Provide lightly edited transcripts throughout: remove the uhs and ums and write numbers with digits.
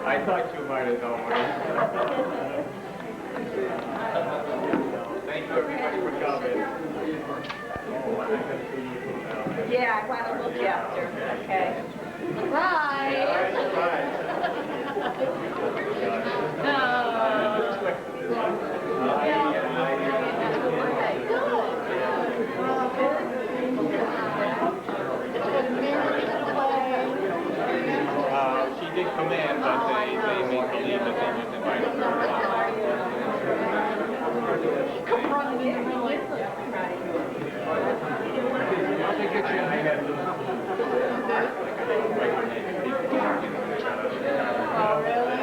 I thought you might have known. Thank you everybody for coming. Yeah, I want to look after. Okay. Surprise! She did come in, but they made believe that they just invited her. Come running in. Oh, really?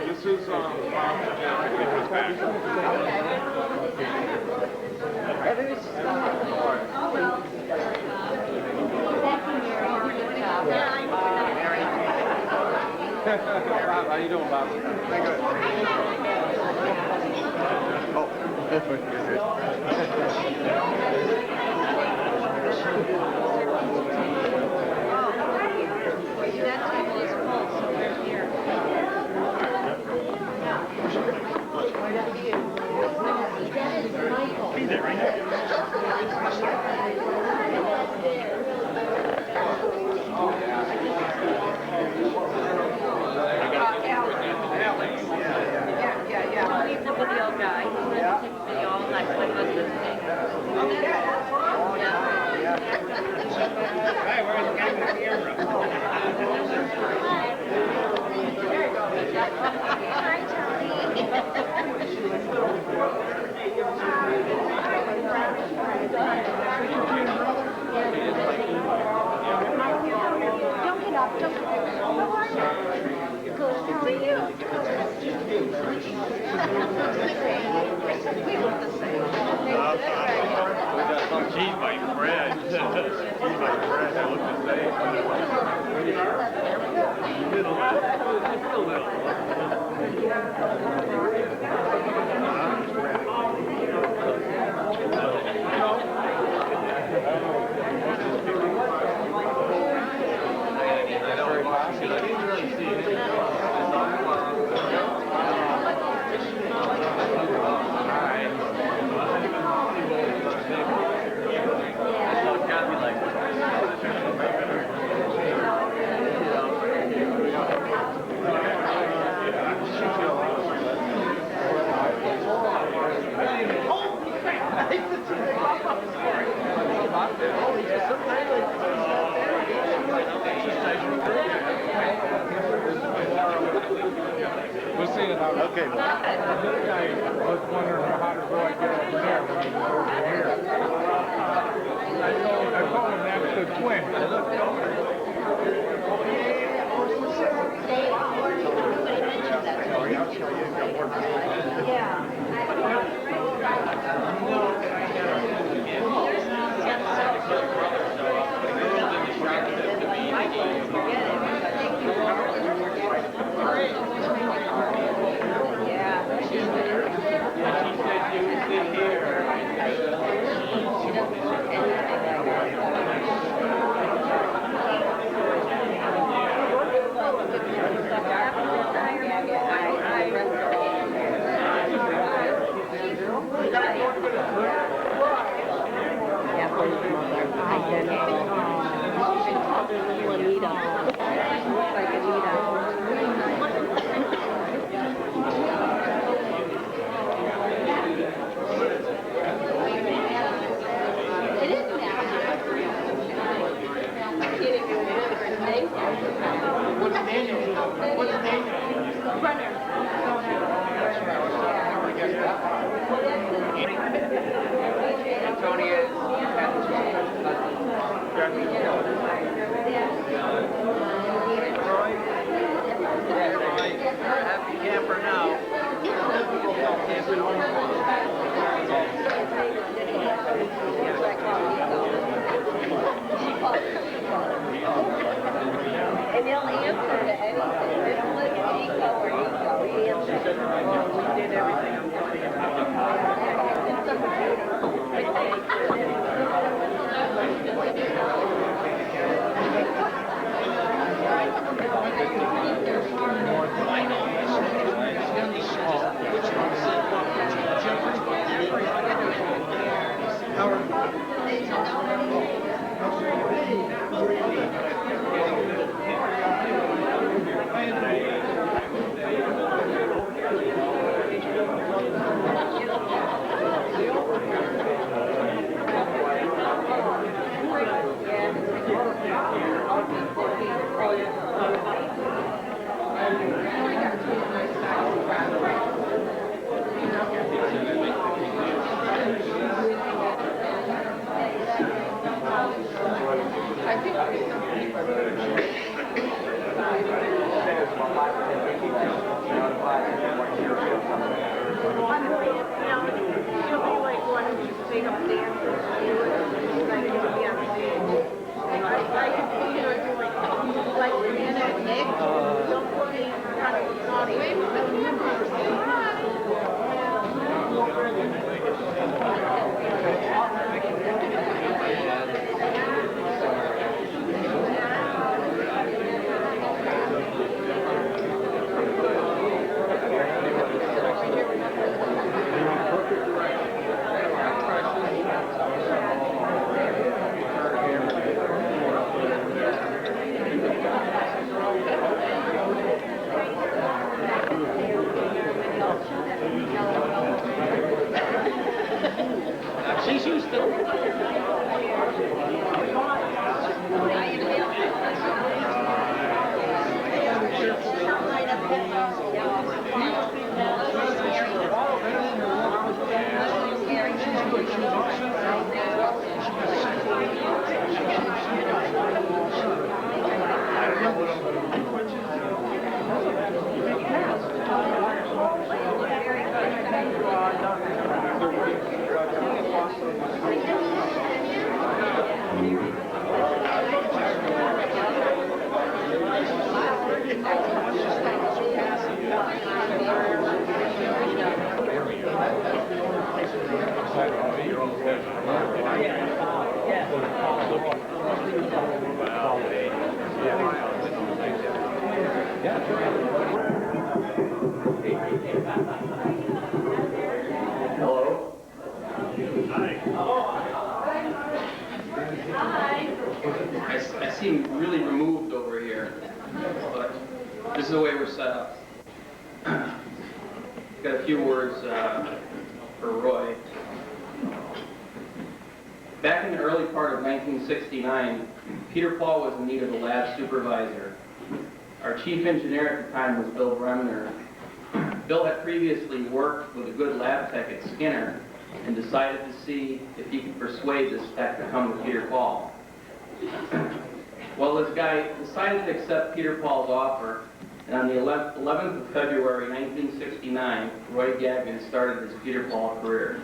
This is how you doing, Bob? Thank you. Oh, that's what you did. That table is full, so we're here. Be there right now. Yeah. He's the video guy. He takes video all night with us listening. Hey, where's the guy with the camera? Hi, Don't get up. How are you? Good. How are you? We look the same. She's my friend. She's my friend. I look the same. We'll see it out. Okay. I was wondering how to go and get over there when you go over here. I call him next to twin. Happy camper now. And he'll answer to anything. This was Chico or Nico. He answers. We did everything I'm telling she's used to Hello? I seem really removed over here, but this is the way we're set up. Got a few words for Roy. Back in the early part of 1969, Peter Paul was in need of a lab supervisor. Our chief engineer at the time was Bill Bremner. Bill had previously worked with a good lab tech at Skinner and decided to see if he could persuade this tech to come with Peter Paul. Well, this guy decided to accept Peter Paul's offer, and on the 11th of February 1969, Roy Gagnon started his Peter Paul career.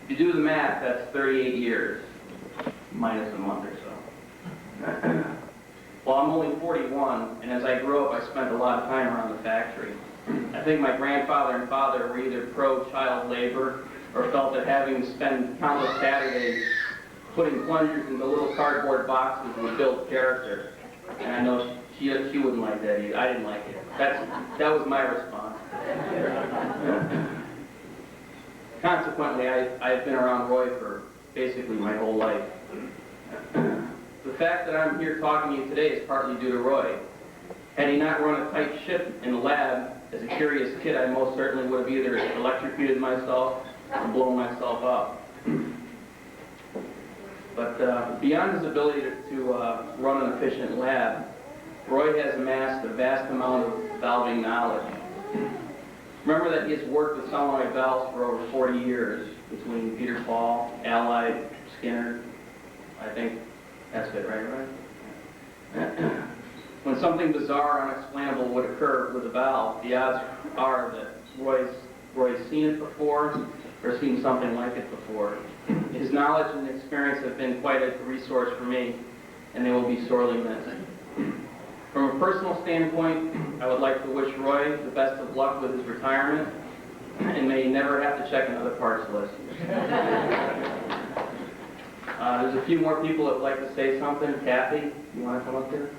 If you do the math, that's 38 years, minus a month or so. Well, I'm only 41, and as I grew up, I spent a lot of time around the factory. I think my grandfather and father were either pro-child labor or felt that having to spend countless Saturdays putting plungers into little cardboard boxes would build character. And I know she wouldn't like that either. I didn't like it. That was my response. Consequently, I've been around Roy for basically my whole life. The fact that I'm here talking to you today is partly due to Roy. Had he not run a tight ship in the lab, as a curious kid, I most certainly would have either electrocuted myself or blown myself up. But beyond his ability to run an efficient lab, Roy has amassed a vast amount of valving knowledge. Remember that he has worked with solenoid valves for over 40 years between Peter Paul, Allied, Skinner. I think that's it, right? When something bizarre or unexplainable would occur with a valve, the odds are that Roy's seen it before or seen something like it before. His knowledge and experience have been quite a resource for me, and they will be sorely missed. From a personal standpoint, I would like to wish Roy the best of luck with his retirement, and may he never have to check another parts list. There's a few more people that would like to say something. Kathy, you want to come up here?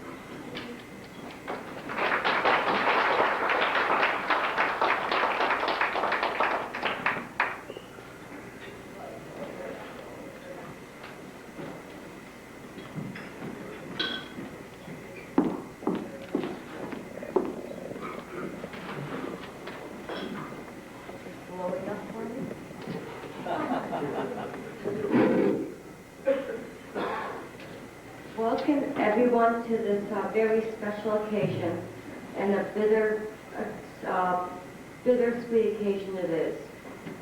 Welcome everyone to this very special occasion, and a bittersweet occasion it is.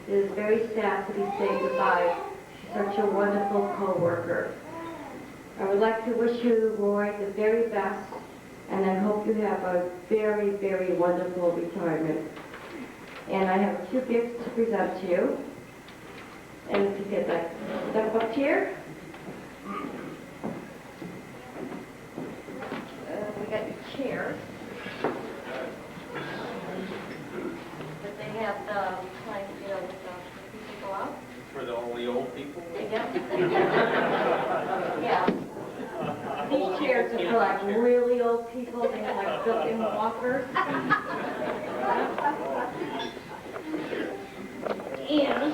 It is very sad to be saying goodbye to such a wonderful co-worker. I would like to wish you, Roy, the very best, and I hope you have a very, very wonderful retirement. And I have 2 gifts to present to you. And if you could like step up here. We got your chairs. But they have the like, you know, with the people out. For the only old people? Yeah. Yeah. These chairs are for like really old people. They have like built-in walkers. And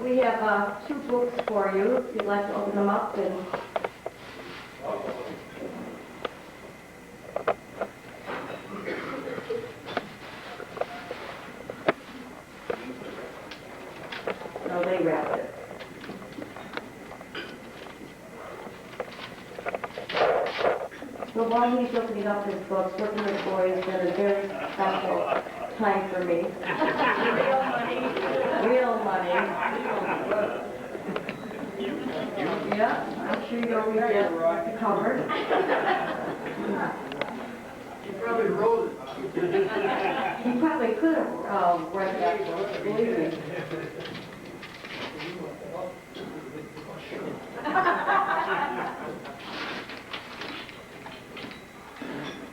we have 2 books for you if you'd like to open them up. And no, they wrap it. So while he's opening up his books, working with Roy has been a very special time for me. Real money. Real money. Yeah, I'm sure you'll read it covered. You probably wrote it. You probably could have read that book, believe me.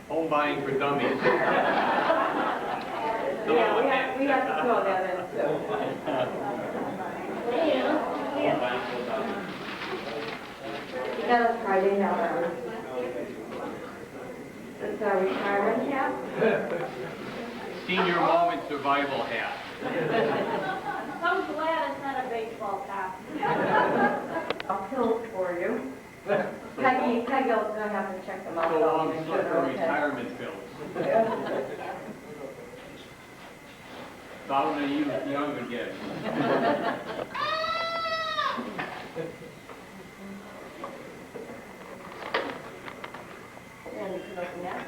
Home buying for dummies. Yeah, we have to throw that in too. You got a card, they have that. It's our retirement cap. Senior moment survival hat. I'm glad it's not a baseball cap. A pill for you. Peggy's gonna have to check them out. So though, long make sure for they're okay. retirement bills. Thought when you was young again. And you can open that.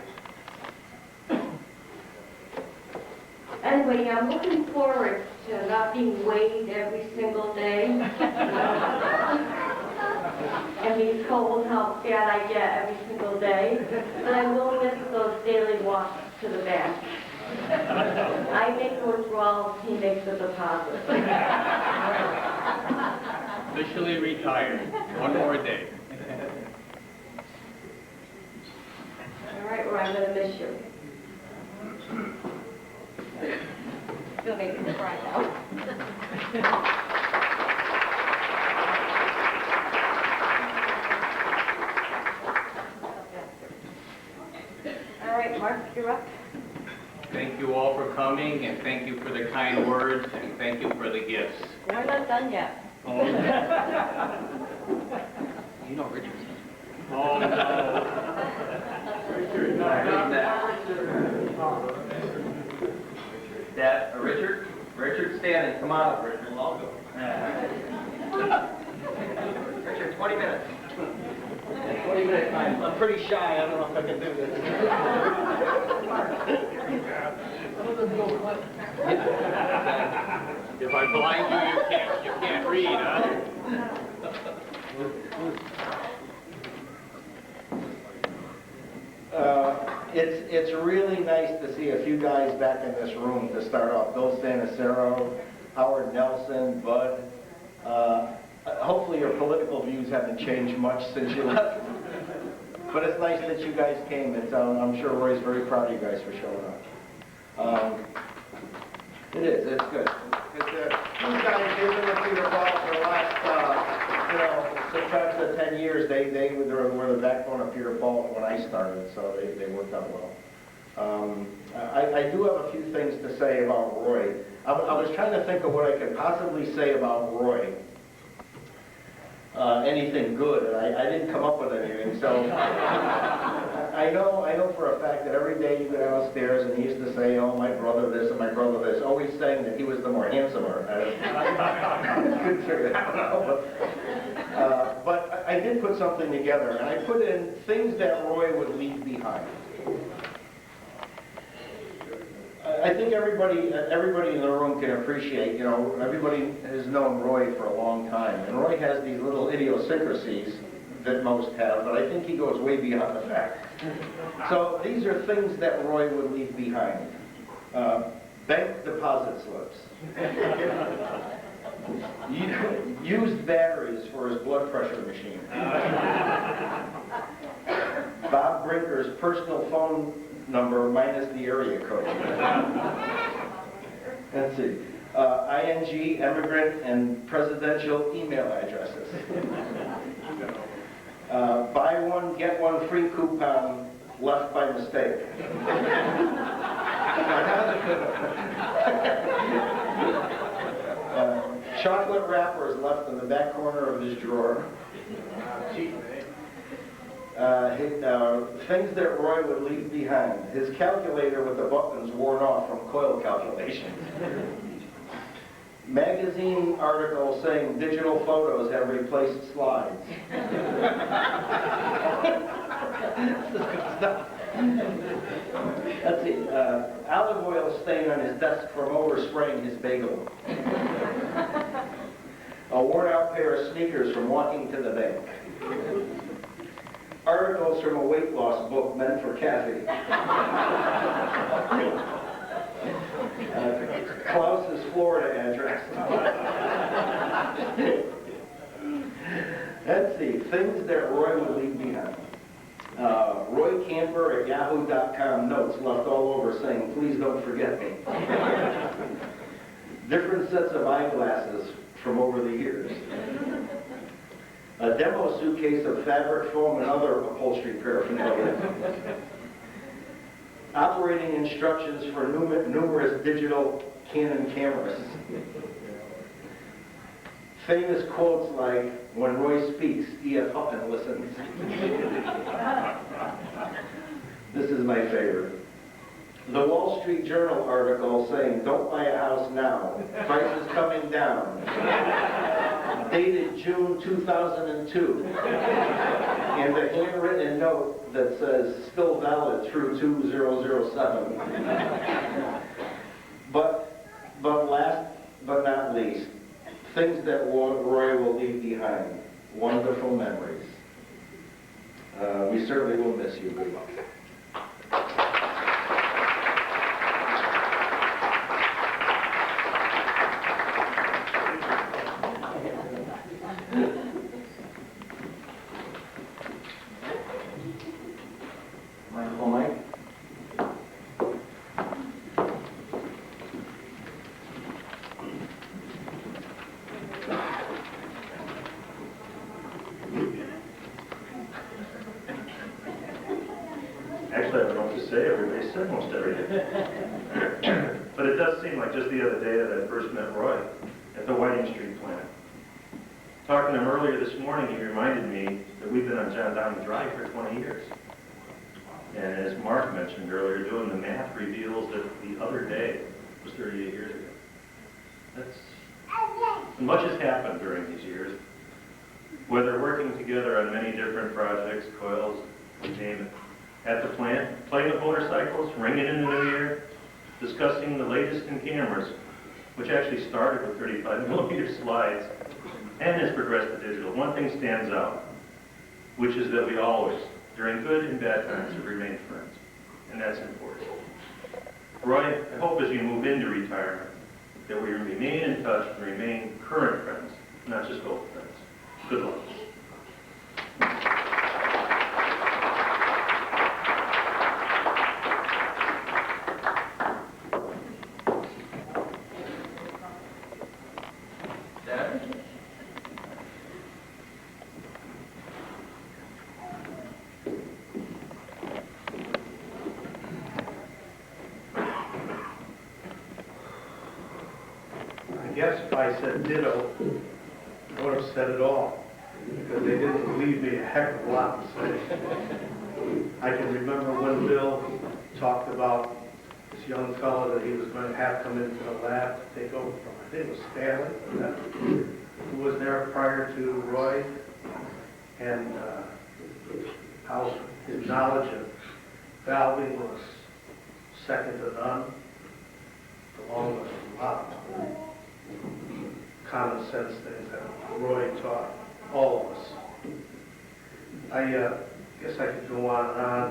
Anyway, I'm looking forward to not being weighed every single day. And be told how fat I get every single day. But I'm willing to miss those daily walks to the bank. I make the withdrawals, he makes the deposit. Officially retired. One more day. All right, well, I'm going to miss you. You'll make me cry now. All right, Mark, you're up. Thank you all for coming, and thank you for the kind words, and thank you for the gifts. We're not done yet. Oh, You know Richard. oh no. Richard, Dad, Richard? Richard, stand and come on up, Richard. I'll go. Richard, 20 minutes. 20-minute time. I'm pretty shy, I don't know if I can do this. If I blind you, you can't read, huh? It's really nice to see a few guys back in this room to start off. Bill Stanisero, Howard Nelson, Bud. Hopefully your political views haven't changed much since you left. But it's nice that you guys came. I'm sure Roy's very proud of you guys for showing up. It is. It's good. These guys, they've been with Peter Paul for the last, perhaps the 10 years. They were the backbone of Peter Paul when I started, so they worked out well. I do have a few things to say about Roy. I was trying to think of what I could possibly say about Roy. Anything good, and I didn't come up with anything, so I know for a fact that every day you go downstairs and he used to say, oh, my brother this and my brother this, always saying that he was the more handsomer. I couldn't figure it out, but I did put something together, and I put in things that Roy would leave behind. I think everybody in the room can appreciate, everybody has known Roy for a long time, and Roy has these little idiosyncrasies that most have, but I think he goes way beyond the fact. So these are things that Roy would leave behind. Bank deposit slips. Used batteries for his blood pressure machine. Bob Brinker's personal phone number minus the area code. Let's see. ING, immigrant, and presidential email addresses. Buy one, get one free coupon left by mistake. Chocolate wrappers left in the back corner of his drawer. Things that Roy would leave behind. His calculator with the buttons worn off from coil calculations. Magazine article saying digital photos have replaced slides. Let's see. Olive oil stain on his desk from overspraying his bagel. A worn out pair of sneakers from walking to the bank. Articles from a weight loss book meant for Kathy. Klaus's Florida address. Let's see, things that Roy would leave behind. Roy Camper at yahoo.com notes left all over saying, please don't forget me. Different sets of eyeglasses from over the years. A demo suitcase of fabric foam and other upholstery paraphernalia. Operating instructions for numerous digital Canon cameras. Famous quotes like, when Roy speaks, E.F. Hutton listens. This is my favorite. The Wall Street Journal article saying, don't buy a house now, price is coming down. Dated June 2002. And a handwritten note that says, still valid through 2007. But last but not least, things that Roy will leave behind. Wonderful memories. We certainly will miss you. Good luck. Microphone, Mike. Actually, I don't know what to say. Everybody said most everything. But it does seem like just the other day that I first met Roy at the Whiting Street plant. Talking to him earlier this morning, he reminded me that we've been on John Downey Drive for 20 years. And as Mark mentioned earlier, doing the math reveals that the other day was 38 years ago. Much has happened during these years. Whether working together on many different projects, coils, you name it. At the plant, playing with motorcycles, ringing in the new year, discussing the latest in cameras, which actually started with 35mm slides, and has progressed to digital, one thing stands out, which is that we always, during good and bad times, have remained friends. And that's important. Roy, I hope as you move into retirement, that we remain in touch and remain current friends, not just old friends. Good luck. Dad? I guess if I said ditto, I would have said it all, because they didn't leave me a heck of a lot to say. I can remember when Bill talked about this young fellow that he was going to have come into the lab to take over from, I think it was Stanley, who was there prior to Roy, and how his knowledge of valving was second to none, along with a lot of common sense things that Roy taught all of us. I guess I could go on and on.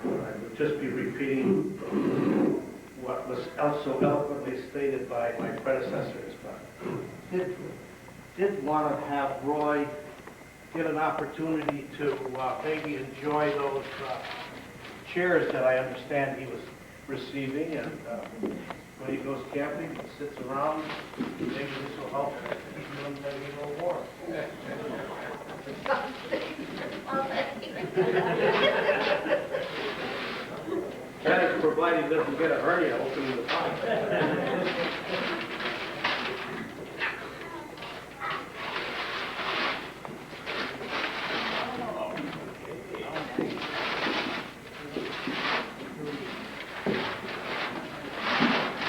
I would just be repeating what was so eloquently stated by my predecessors, but did want to have Roy get an opportunity to maybe enjoy those chairs that I understand he was receiving, and when he goes camping, he sits around. Maybe this will help keep him maybe a little warm. That is provided he doesn't get a hernia opening the pipe.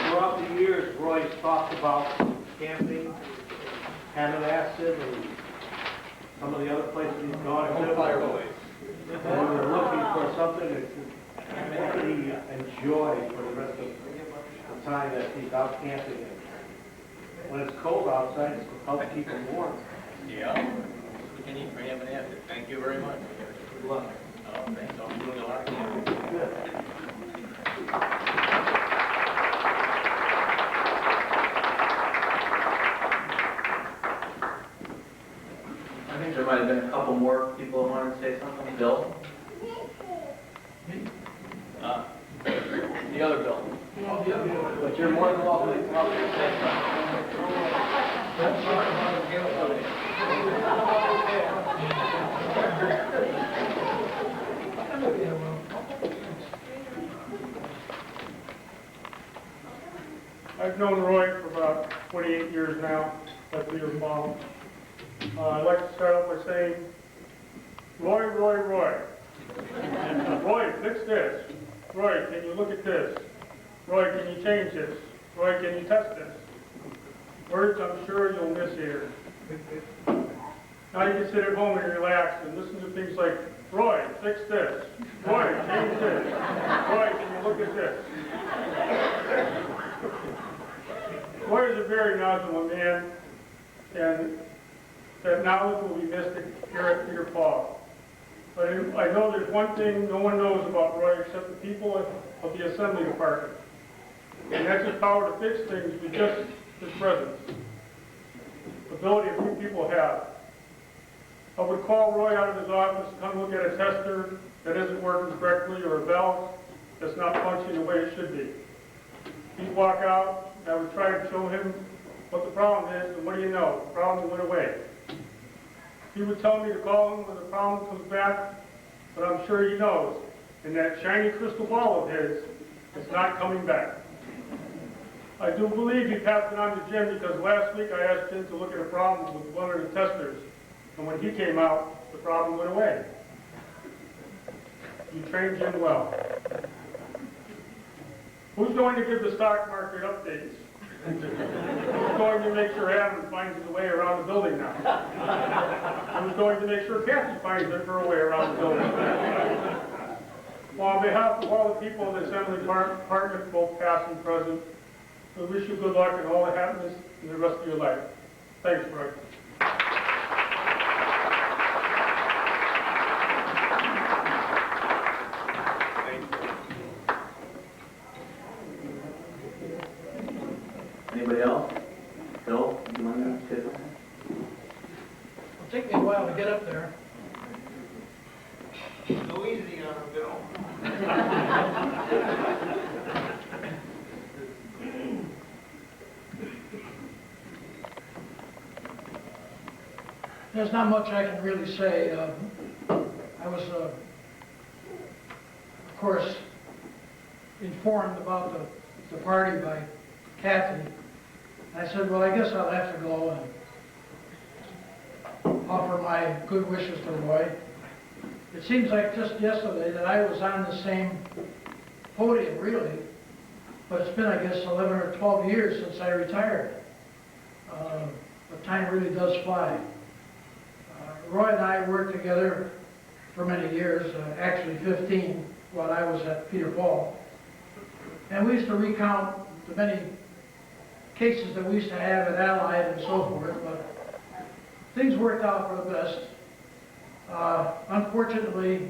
Throughout the years, Roy's talked about camping, Hammonasset, and some of the other places he's gone to. And we're looking for something that he enjoy for the rest of the time that he's out camping. When it's cold outside, it's to help keep him warm. Yeah, we can eat for him and after. Thank you very much. Good luck. Oh, thanks. I'm doing a lot of camping. Good. I think there might have been a couple more people who wanted to say something. Bill? The other Bill. But you're more than welcome to come up and say I've known Roy for about 28 years now, that's your mom. I'd like to start off by saying, Roy. Roy, fix this. Roy, can you look at this? Roy, can you change this? Roy, can you test this? Words I'm sure you'll miss here. Now you can sit at home and relax and listen to things like, Roy, fix this. Roy, change this. Roy, can you look at this? Roy is a very knowledgeable man, and that knowledge will be missed here at Peter Paul. But I know there's one thing no one knows about Roy except the people of the Assembly Department. And that's his power to fix things with just his presence. Ability a few people have. I would call Roy out of his office to come look at a tester that isn't working correctly or a valve that's not functioning the way it should be. He'd walk out, and I would try to show him what the problem is, and what do you know? The problem went away. He would tell me to call him when the problem comes back, but I'm sure he knows. And that shiny crystal ball of his is not coming back. I do believe he passed it on to Jim because last week I asked him to look at a problem with one of the testers. And when he came out, the problem went away. You trained Jim well. Who's going to give the stock market updates? Who's going to make sure Adam finds his way around the building now? Who's going to make sure Kathy finds her way around the building? Well, on behalf of all the people in the Assembly Department, both past and present, we wish you good luck and all the happiness in the rest of your life. Thanks, Roy. get up there. Go easy on him, Bill. There's not much I can really say. I was, of course, informed about the party by Kathy. I said, well, I guess I'll have to go and offer my good wishes to Roy. It seems like just yesterday that I was on the same podium, really, but it's been, I guess, 11 or 12 years since I retired. But time really does fly. Roy and I worked together for many years, actually 15, while I was at Peter Paul. And we used to recount the many cases that we used to have at Allied and so forth, but things worked out for the best. Unfortunately,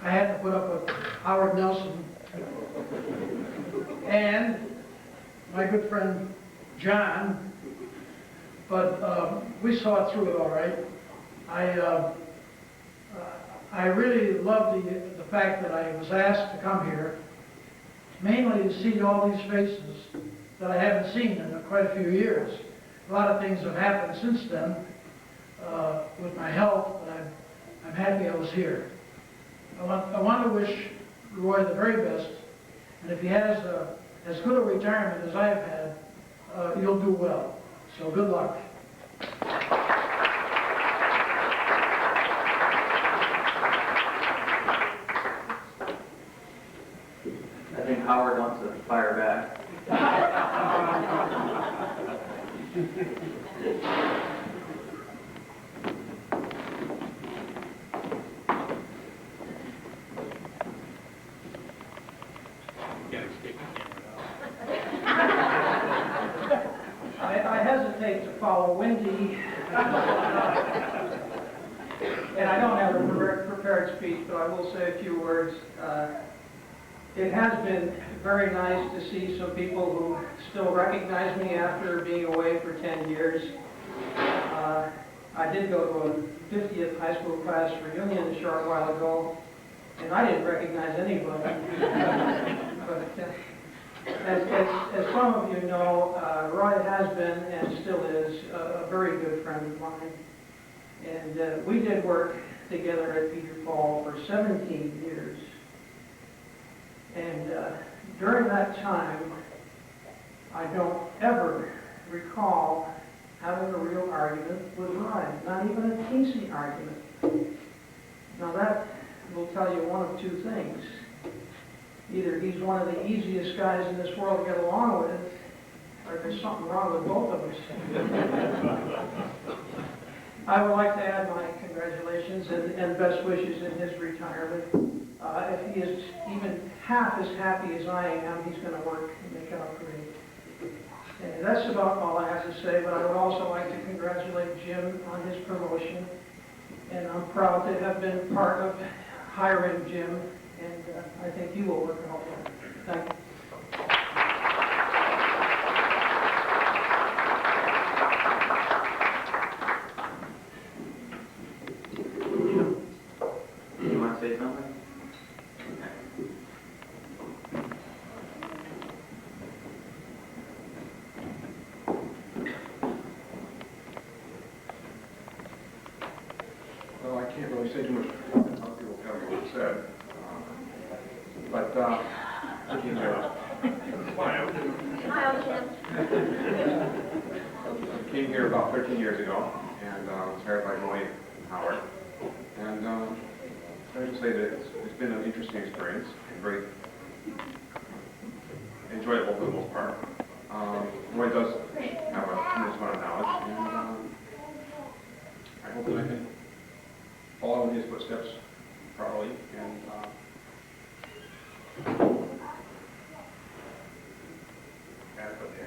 I had to put up with Howard Nelson and my good friend John, but we saw through it all right. I really loved the fact that I was asked to come here, mainly to see all these faces that I haven't seen in quite a few years. A lot of things have happened since then with my health, but I'm happy I was here. I want to wish Roy the very best, and if he has as good a retirement as I have had, you'll do well. So good luck. I think Howard wants to fire back. I hesitate to follow Wendy, and I don't have a prepared speech, but I will say a few words. It has been very nice to see some people who still recognize me after being away for 10 years. I did go to a 50th high school class reunion a short while ago, and I didn't recognize anybody. But as some of you know, Roy has been and still is a very good friend of mine. And we did work together at Peter Paul for 17 years. And during that time, I don't ever recall having a real argument with Roy, not even a Casey argument. Now that will tell you one of two things. Either he's one of the easiest guys in this world to get along with, or there's something wrong with both of us. I would like to add my congratulations and best wishes in his retirement. If he is even half as happy as I am, he's going to work and make out great. And that's about all I have to say, but I would also like to congratulate Jim on his promotion. And I'm proud to have been part of hiring Jim, and I think you will work out well. Thank you. You want to say something? Well, I can't really say too much. Other people tell me what it said. But, looking here. Smile, Jim. I came here about 13 years ago, and was hired by Roy and Howard. And I have to say that it's been an interesting experience and very enjoyable for the most part. Roy does have a tremendous amount of knowledge, and I hope that I can follow in his footsteps properly and adequately.